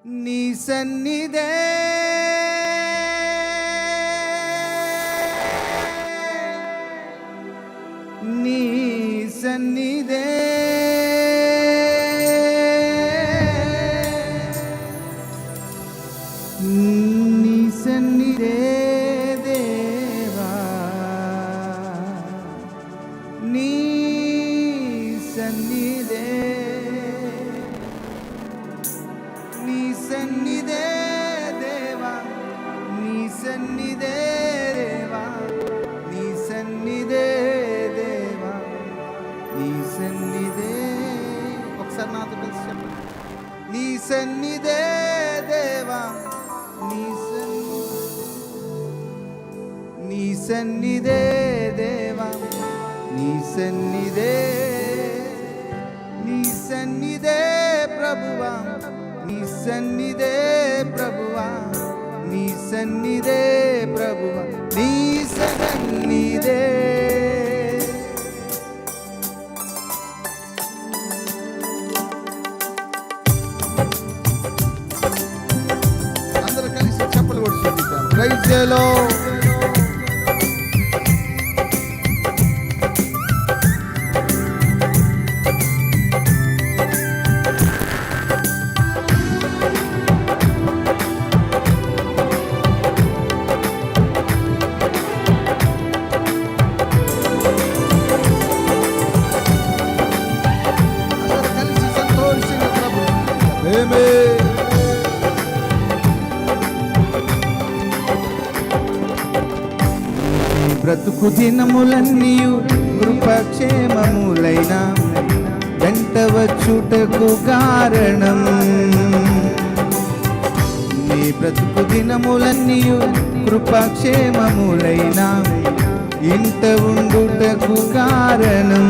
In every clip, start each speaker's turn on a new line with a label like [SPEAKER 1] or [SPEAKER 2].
[SPEAKER 1] నీ సన్నిధే నీ సన్నిధే నీ సన్నిధే దేవా నీ సన్నిధే నీ సన్నిధే దేవా నీ సన్నిధే దేవా నీ సన్నిధే దేవా నీ సన్నిధే ఒకసారి నాతో కలిసి చెప్పండి. నీ సన్నిధే దేవా నీ సన్నిధే దేవా నీ సన్నిధే నీ సన్నిధే ప్రభువా నీ సన్నిధే ప్రభువా నీ సన్నిధే ప్రభువా నీ సన్నిధే అందరూ కలిసి చప్పట్లు కొడుతుంటాం. Praise the lord. బ్రతుకు దినములన్నీయు కృపక్షేమములైన వెంట వచ్చుటకు కారణం నీ బ్రతుకు దినములన్నీయు కృపక్షేమములైన ఇంట ఉండుటకు కారణం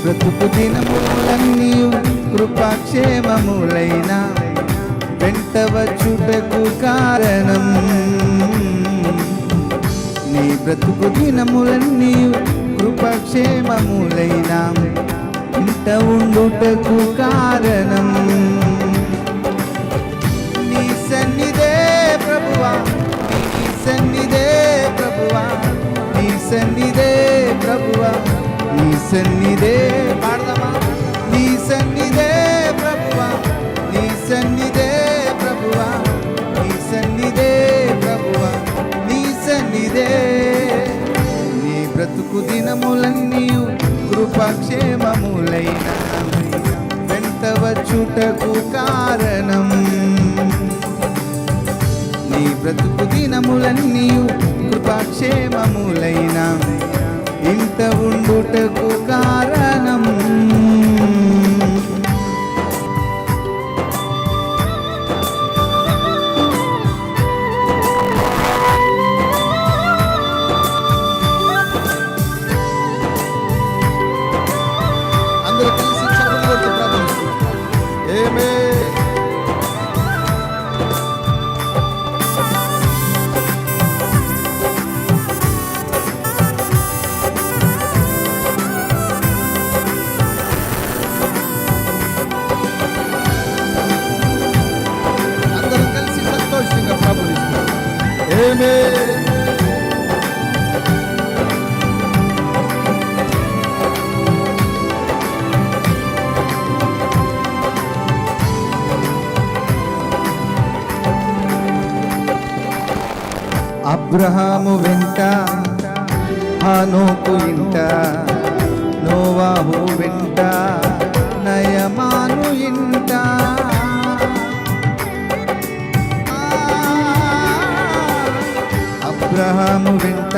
[SPEAKER 1] బ్రతుకు దినములన్నీయు కృపక్షేమములైన వెంట వచ్చుటకు కారణం నీ బ్రతుకు దినములన్నీ కృపక్షేమములైన ఇంట ఉండుటకు కారణం నీ సన్నిధే ప్రభువా నీ సన్నిధే ప్రభువా నీ సన్నిధే ప్రభువా నీ సన్నిధే పాడదామా నీ సన్నిధే ప్రభువా నీ సన్నిధే ప్రభువా నీ సన్నిధే ప్రభువా నీ సన్నిధే నీ బ్రతుకు దినములన్నీ కృపక్షేమములైన వెంట వచ్చుటకు కారణం నీ బ్రతుకు దినములన్నీ కృపక్షేమములైన ఇంట ఉండుటకు కారణం అబ్రహాము వెంట హనోకు ఇంట నోవాహు వెంట నయమాను ఇంట అబ్రహాము వెంట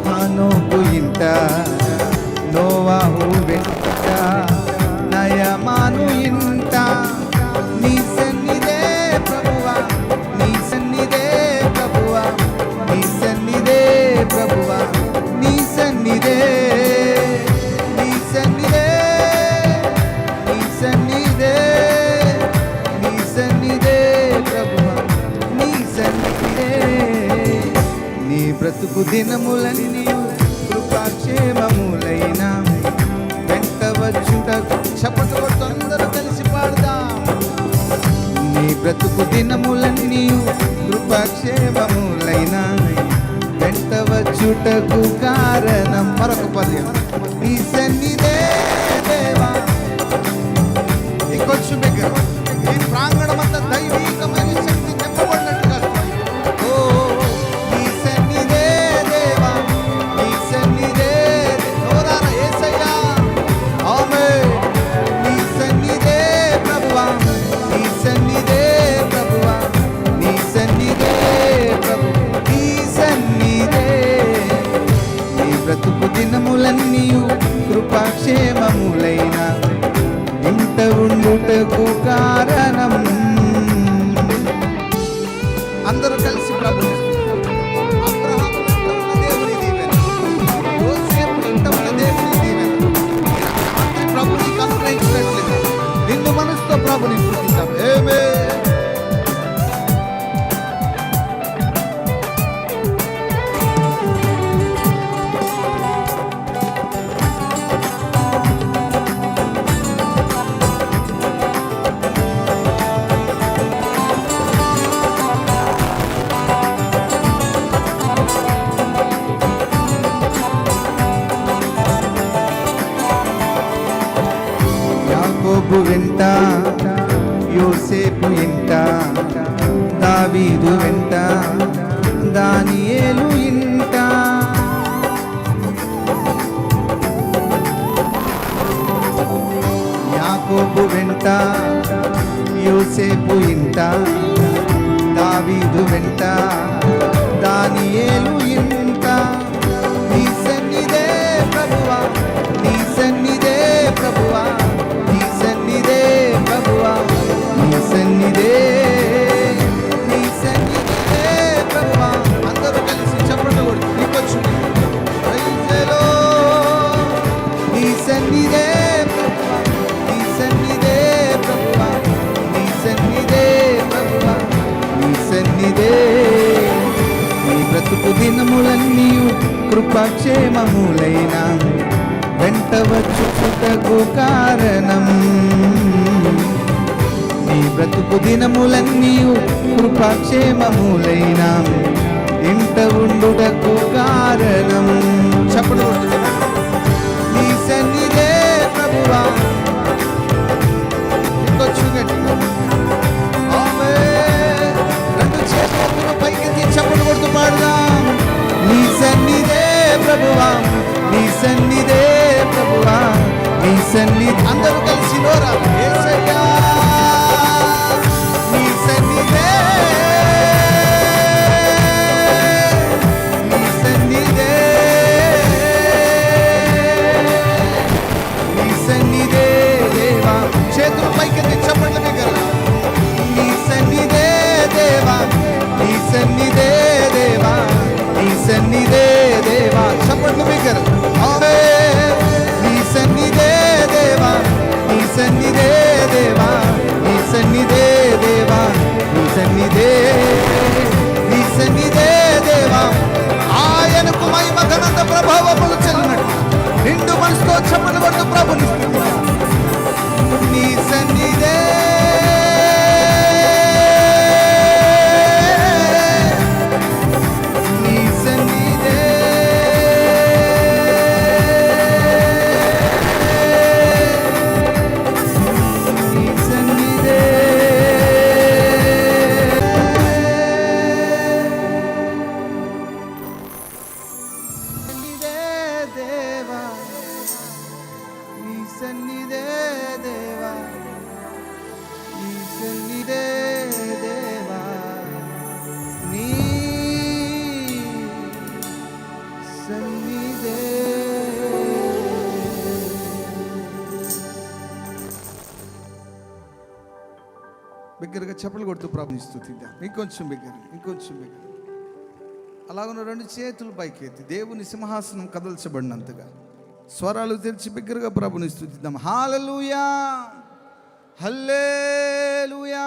[SPEAKER 1] హనోకు ఇంట నోవాహు వెంట నయమాను ఇంట నీ సన్నిధే ప్రభువా నీ సన్నిధే ప్రభువా నీ సన్నిధే ప్రభువా నీ సన్నిధే నీ సన్నిధే నీ సన్నిధే నీ సన్నిధే ప్రభువా నీ సన్నిధే నీ బ్రతుకు దినములన్నీ కృపాక్షేమములైన వెంట వచ్చుటకు చప్పట్లు కొడుతూ అందరూ కలిసి బ్రతుకు దినములన్నీ కృపాక్షేమములైన వెంట వచ్చుటకు కారణం. మరొక పద్యం. నీ సన్నిధే దేవా. ఇంకొంచెం దగ్గర. ఈ ప్రాంగణం అంతా దైవికమైన శక్తి నింపబడినట్టుగా. ఓ నీ సన్నిధే దేవా, నీ సన్నిధే నోరారా యేసయ్యా. ఆమేన్. నీ సన్నిధే ప్రభువా, నీ సన్నిధే ప్రభువా, నీ సన్నిధే ప్రభు, నీ సన్నిధే. నీ బ్రతుకు దినములన్నీ కృపాక్షేమములైన ఇంట ఉండుటకు కారణం. అందరూ కలిసి ప్రభుని అబ్రహాము ఇంట ఉన్న దేవుని దీవెన, యోసేపు ఇంట ఉన్న దేవుని దీవెన రాత్రి ప్రభుని అనుగ్రహించినట్లుగా నిన్ను మనసుతో ప్రభుని స్తుతిద్దాం. ఆమేన్. యాకోబు వెంట, యోసేపు ఇంట, దావీదు వెంట, దానియేలు ఇంట, యాకోబు వెంట, యోసేపు ఇంట, దావీదు వెంట, దానియేలు ఇంట. నీ సన్నిధే ప్రభువా, నీ సన్నిధే ప్రభువా, నీ సన్నిధే ప్రభువా, నీ సన్నిధే, నీ సన్నిధే ప్రభువా. అందరూ కలిసి చప్పట్లు కొడుతూ నీకొచ్చు. ప్రైజలో నీ సన్నిధే ప్రభువా, నీ సన్నిధే ప్రభువా, నీ సన్నిధే ప్రభువా, నీ సన్నిధే. నీ బ్రతుకు దినములన్నీ కృపాక్షేమములైన వెంట వచ్చుటకు కారణం. నీ బ్రతుకు దినములన్నీ కృపాక్షేమములైన ఇంట ఉండుటకు కారణం. చెప్పడు. నీ సన్నిధే ప్రభువా. ఇంకొచ్చు గట్టిగా. ఆమేన్. రెండు చేతులు పైకెత్తి చప్పట్లు కొడుతూ పాడుదాం. నీ సన్నిధే ప్రభువా, నీ సన్నిధే ప్రభువా, నీ సన్నిధి. అందరూ కలిసి నోరా యేసయ్యా. నీ సన్నిధే, నీ సన్నిధే, నీ సన్నిధే దేవా. చేతులు పైకెత్తి చప్పట్లు దగ్గర. నీ సన్నిధే దేవా, నీ సన్నిధే దేవా, నీ సన్నిధే దేవా. చప్పట్లు దగ్గర. నీ సన్నిధే దేవా, నీ సన్నిధే దేవా, నీ సన్నిధే దేవా, నీ సన్నిధే, నీ సన్నిధే దేవా. ఆయనకు మహిమ ఘనత ప్రభావములు చెల్లినట్టు నిండు మనసుతో చప్పట్లు కొడుతూ ప్రభుని స్తుతిద్దాం. నీ సన్నిధే, నీ సన్నిధే, నీ సన్నిధే. సన్నిధే దేవా, నీ సన్నిధే దేవా, నీ సన్నిధే దేవా, నీ సన్నిధే. బిగ్గరగా చప్పట్లు కొడుతూ ప్రభుని స్తుతిద్దాం. ఇంకొంచెం బిగ్గర, ఇంకొంచెం బిగ్గర. అలాగన్న రెండు చేతులు పైకెత్తి దేవుని సింహాసనం కదల్చబడినంతగా స్వరాలు తెరిచి బిగ్గరగా ప్రభుని స్తుతిద్దాం. హల్లెలూయా, హల్లెలూయా.